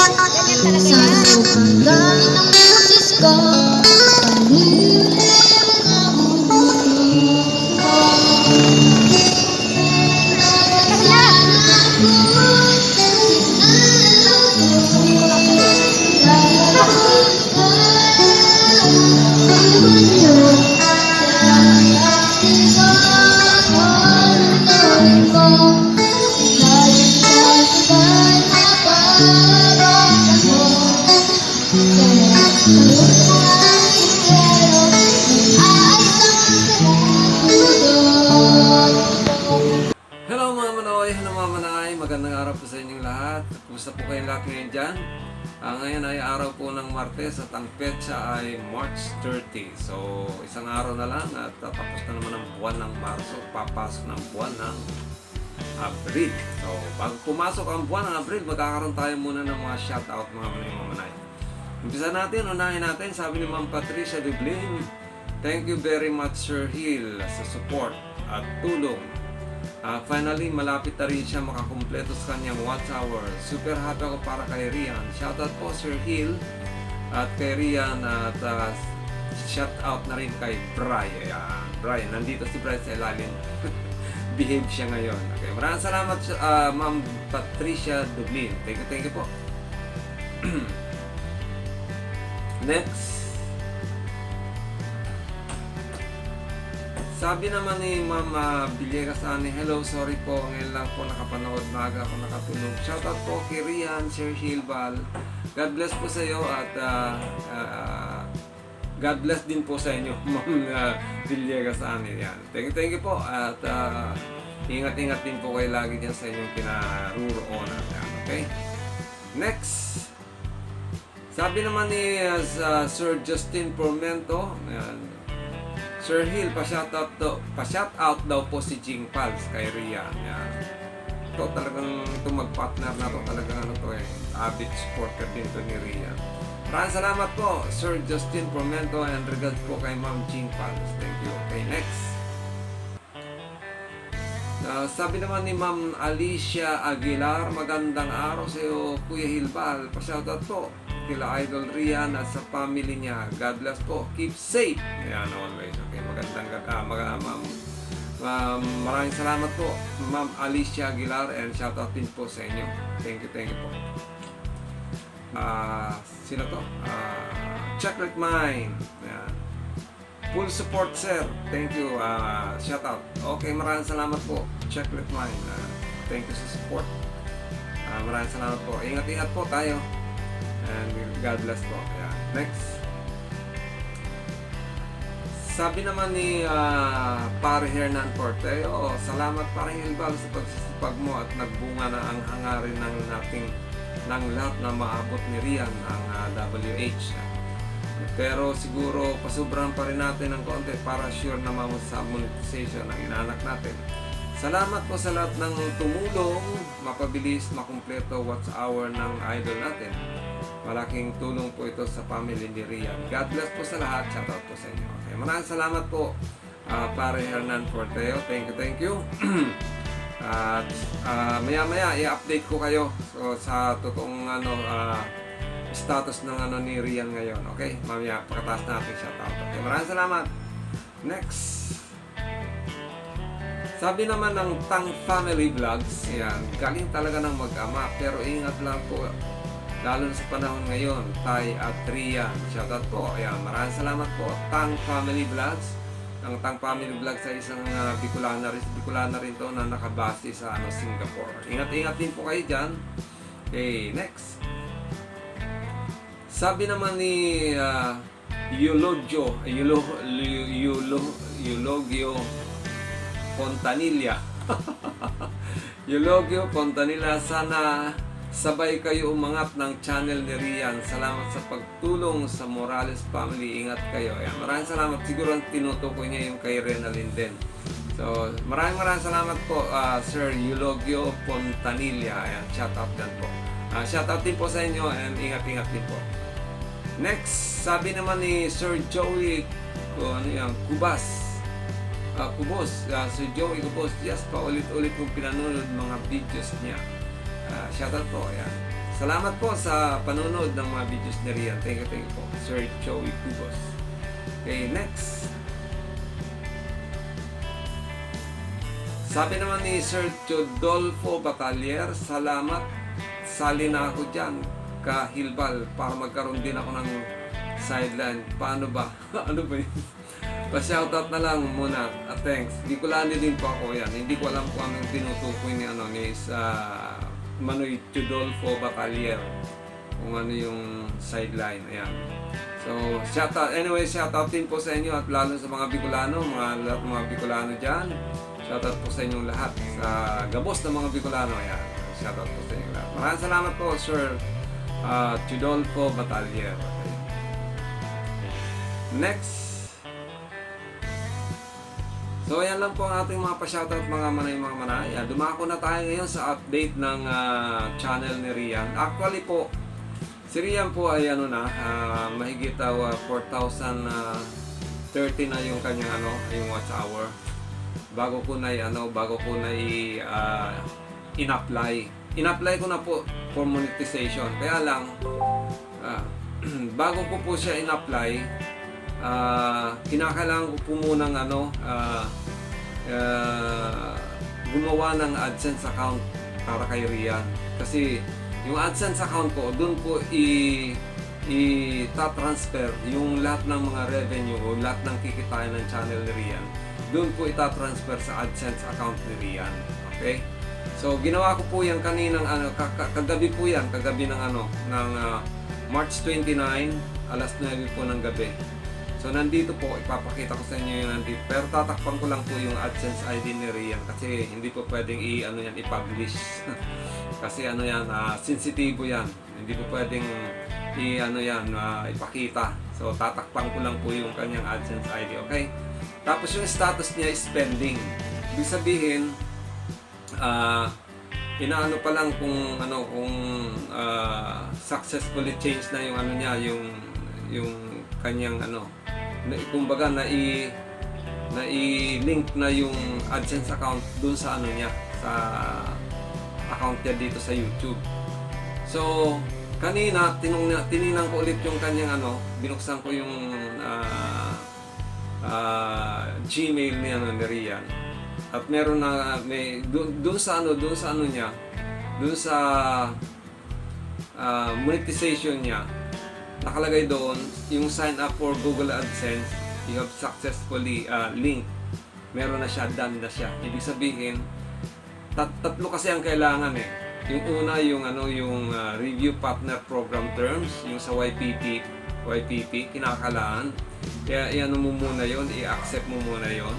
Sa hanggang ng boses ko, paliw na mabubuti magandang araw po sa inyong lahat. Kumusta po kayong lahat ngayon dyan? Ngayon ay araw po ng Martes at ang petsa ay March 30. So, isang araw na lang at tapos na naman ang buwan ng Marso. Papasok ng buwan ng Abril. So, bago pumasok ang buwan ng Abril, magkakaroon tayo muna ng mga shoutout mga manay. Umpisa natin, unahin natin. Sabi ni Ma'am Patricia Dublin, thank you very much Sir Hill sa support at tulong. Finally, malapit na rin siya makakumpleto sa kanyang watch hour. Super happy ako para kay Rian. Shoutout po Sir Hill at kay Rian at shoutout na rin kay Bri. Brian, nandito si Bri sa ilalim. Behave siya ngayon. Okay, maraming salamat Ma'am Patricia Dublin. Thank you po. Next. Sabi naman ni Ma'am Villegas Ani, hello, sorry po, ngayon lang po nakapanood, maaga ako nakatulog. Shoutout po kay Rian, Sir Hilbal. God bless po sa iyo at God bless din po sa inyo, Ma'am Villegas Ani. Yan. Thank you po at ingat-ingat din po kayo lagi dyan sa inyong kinaruroonan. Yan, okay? Next. Sabi naman ni Sir Justin Pormento, yan, Sir Hill, pa-shoutout daw po si Jing Pals kay Rian. Yan. Ito talagang mag-partner na to talagang avid supporter din to ni Rian. Maraming salamat po Sir Justin Pormento and regards po kay Ma'am Jing Pals. Thank you. Okay, next. Sabi naman ni Ma'am Alicia Aguilar, magandang araw sa iyo Kuya Hilbal. Pa-shoutout po kila Idol Rian at sa family niya. God bless po. Keep safe. Ayan, always. Okay, maraming salamat po Ma'am Alicia Aguilar and shoutout din po sa inyo. Thank you po. Sino to? Chocolate Mine. Ayan. Full support sir. Thank you. Shoutout. Okay, maraming salamat po Chocolate Mine. Thank you sa support. Maraming salamat po. Ingat-ingat po tayo. And God bless po. Yeah. Next. Sabi naman ni Pare Hernan Porteo, salamat Pare Hilbal sa pagsisipag mo at nagbunga na ang hangarin ng lahat na maabot ni Rian ang WH. Pero siguro pasubran pa rin natin ng konti para sure na sa monetization ng inaanak natin. Salamat po sa lahat ng tumulong, mapabilis, makumpleto watch hour ng idol natin. Malaking tulong po ito sa family ni Rian. God bless po sa lahat. Shoutout po sa inyo. Okay, maraming salamat po Pare Hernan Porteo. Thank you. At maya-maya i-update ko kayo sa totoong status ng ni Rian ngayon. Okay? Mamaya pagkatapos natin shoutout. Okay, maraming salamat. Next. Sabi naman ng Tang Family Vlogs, yan, galing talaga ng mag-ama pero ingat lang po lalo na sa panahon ngayon, Tay at Rian. Shoutout po. Ayan, maraming salamat po. Tang Family Vlogs. Ang Tang Family Vlogs ay isang Bicolana rin to na nakabase sa Singapore. Ingat-ingat din po kayo dyan. Okay, next. Sabi naman ni Eulogio Fontanilla. Eulogio Fontanilla, sana sabay kayo umangat ng channel ni Rian. Salamat sa pagtulong sa Morales family. Ingat kayo. Ayan, maraming salamat. Siguro ang tinutukoy niya yung kay Renalyn din. So, maraming salamat po Sir Eulogio Fontanilla. Ayan, shoutout din po. Shoutout din po sa inyo and ingat-ingat din po. Next, sabi naman ni Sir Joey Kubos. Sir Joey Kubos, yes, paulit-ulit kong pinanonood mga videos niya. Shoutout po, ayan. Salamat po sa panonood ng mga videos ni Rian. Thank you po, Sir Joey Cubos. Okay, next. Sabi naman ni Sir Chodolfo Batalier, salamat, sali na ako dyan, kahilbal, para magkaroon din ako ng sideline. Paano ba? Ano ba yun? Pa-shoutout na lang muna. Thanks. Hindi ko lani din po ako yan. Hindi ko alam kung anong tinutukoy ni Manoy Chodolfo Batalier. Kung ano yung sideline. Ayan. So, shoutout. Anyway, shoutout din po sa inyo at lalo sa mga Bicolano, lahat ng mga Bicolano dyan. Shoutout po sa inyong lahat. Sa gabos ng mga Bicolano. Ayan. Shoutout po sa inyong lahat. Maraming salamat po, Sir Chodolfo Batalier. Okay. Next. So, ayan lang po ang ating mga pa-shoutout mga manay. Dumako na tayo ngayon sa update ng channel ni Rian. Actually po, si Rian po ay mahigit 4,030 na yung kanyang yung watch hour. Bago ko na in-apply. In-apply ko na po for monetization. Kaya lang, bago ko po siya in-apply, kinakailangan ko po munang gumawa ng AdSense account para kay Rian. Kasi yung AdSense account ko, doon po i-transfer yung lahat ng mga revenue o lahat ng kikitain ng channel ni Rian. Doon po ita-transfer sa AdSense account ni Rian. Okay? So, ginawa ko po yan kaninang kagabi po yan, kagabi ng March 29, alas 9 po ng gabi. So, nandito po, ipapakita ko sa inyo yung nandito. Pero tatakpan ko lang po yung AdSense ID ni Rian kasi hindi po pwedeng i-publish. Kasi sensitibo yan. Hindi po pwedeng ipakita. So, tatakpan ko lang po yung kanyang AdSense ID, okay? Tapos yung status niya is pending. Ibig sabihin, inaano pa lang kung successfully change na yung yung kanyang kumbaga i-link na yung AdSense account dun sa sa account niya dito sa YouTube. So, kanina tiningnan ko ulit yung kanyang binuksan ko yung Gmail ni Rian. At meron doon sa monetization niya, nakalagay doon yung sign up for Google AdSense, you have successfully linked. Meron na siya, done na siya. Ibig sabihin, tatlo kasi ang kailangan Yung una yung review partner program terms, yung sa YPP kinakalaan. Kaya iano mo muna yon, i-accept mo muna yon.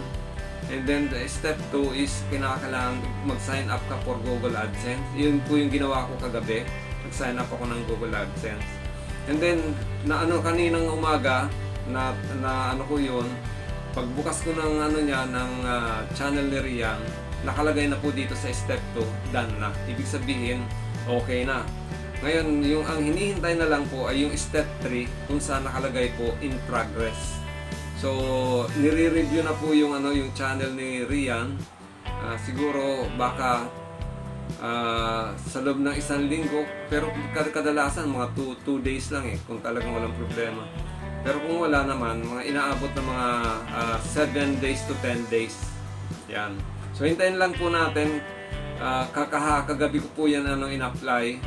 And then the step 2 is kinakailangan mag-sign up ka for Google AdSense. Yun po yung ginawa ko kagabi. Nag-sign up ako ng Google AdSense. And then kaninang umaga na ko yun, pagbukas ko ng ng channel ni Rian, nakalagay na po dito sa step 2, done na. Ibig sabihin, okay na. Ngayon, yung ang hinihintay na lang po ay yung step 3 kung saan nakalagay po in progress. So, nire-review na po yung yung channel ni Rian. Siguro baka sa loob ng isang linggo, pero kadalasan mga 2 days lang kung talagang walang problema. Pero kung wala naman, mga inaabot na mga 7 days to 10 days. Yan. So, hintayin lang po natin. Kagabi ko po yan in-apply.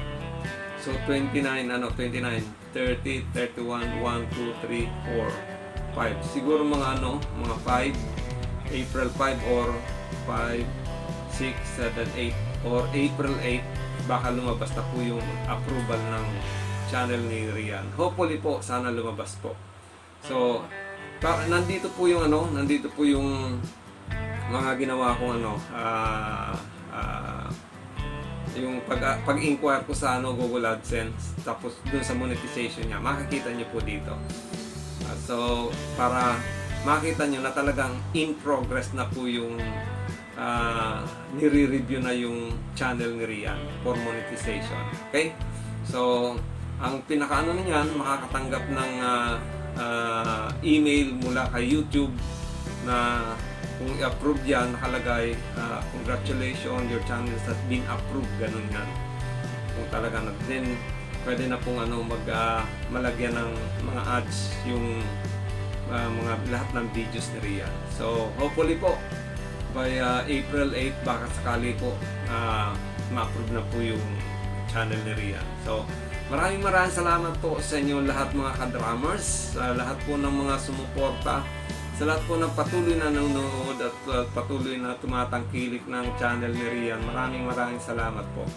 So 29, 30, 31, 1, 2, 3, 4, 5. Siguro mga 5, April 5 or 5, 6, 7, 8 or April 8, baka lumabas na po yung approval ng channel ni Rian. Hopefully po, sana lumabas po. So, nandito po yung mga ginawa kong yung pag-inquire ko sa Google AdSense, tapos dun sa monetization niya, makikita niyo po dito. So, para makita niyo na talagang in progress na po yung nire-review na yung channel ni Rian for monetization. Okay? So, ang pinakaano niyan, makakatanggap ng email mula kay YouTube na kung i-approve yan, nakalagay, congratulations, your channel has been approved, ganun yan. kung talaga na din pwede na pong malagyan ng mga ads yung mga lahat ng videos ni Rian. So hopefully po by April 8 baka sakali po ma-approve na po yung channel ni Rian. So maraming salamat po sa inyo lahat mga ka-drummers, lahat po ng mga sumuporta, sa lahat po ng patuloy na nanonood at patuloy na tumatangkilik ng channel ni Rian. Maraming salamat po.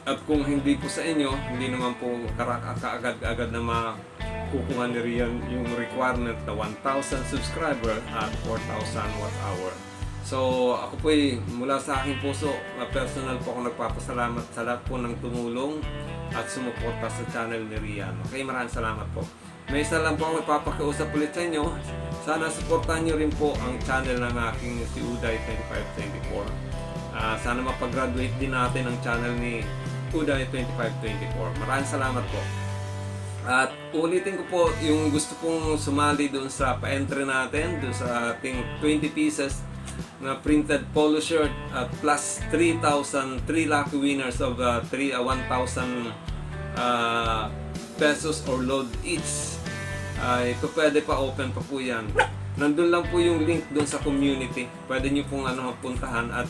At kung hindi po sa inyo, hindi naman po kaagad-agad na makukuha ni Rian yung requirement na 1,000 subscriber at 4,000 watt hour. So ako po mula sa aking puso, personal po ako nagpapasalamat sa lahat po ng tumulong at sumuporta sa channel ni Rian. Okay, maraming salamat po. May isa lang po ako magpapakiusap ulit sa inyo. Sana supportahan nyo rin po ang channel ng aking si Uday 2524. Sana mapag-graduate din natin ang channel ni Uday 2524. Maraming salamat po. At ulitin ko po yung gusto kong sumali doon sa pa-entry natin, doon sa ating 20 pieces na printed polo shirt at plus 3 lucky winners of 1,000 pesos or load each. Ito pwede pa, open pa po yan. Nandun lang po yung link doon sa community. Pwede nyo pong puntahan at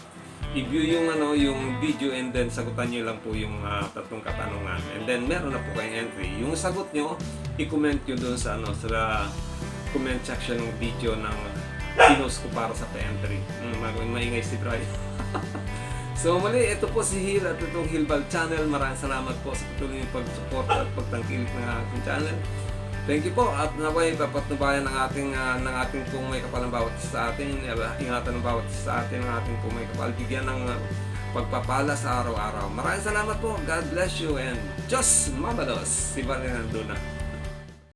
i-view yung yung video and then sagutan nyo lang po yung tatlong katanungan. And then meron na po kayong entry. Yung sagot nyo, i-comment nyo doon sa sa comment section ng video ng pinost ko para sa pa-entry. Maingay si Brian. So muli, ito po si Hil at itong Hilbal Channel. Maraming salamat po sa patuloy yung pag-support at pagtangkilik ng aking channel. Thank you po at naway papatnubayan ng ating pong may kapal ng bawat sa atin, ingatan ng bawat sa atin ng ating pong may kapal, bigyan ng pagpapala sa araw-araw. Maraming salamat po, God bless you and Diyos mabalos, si Barry nandun na.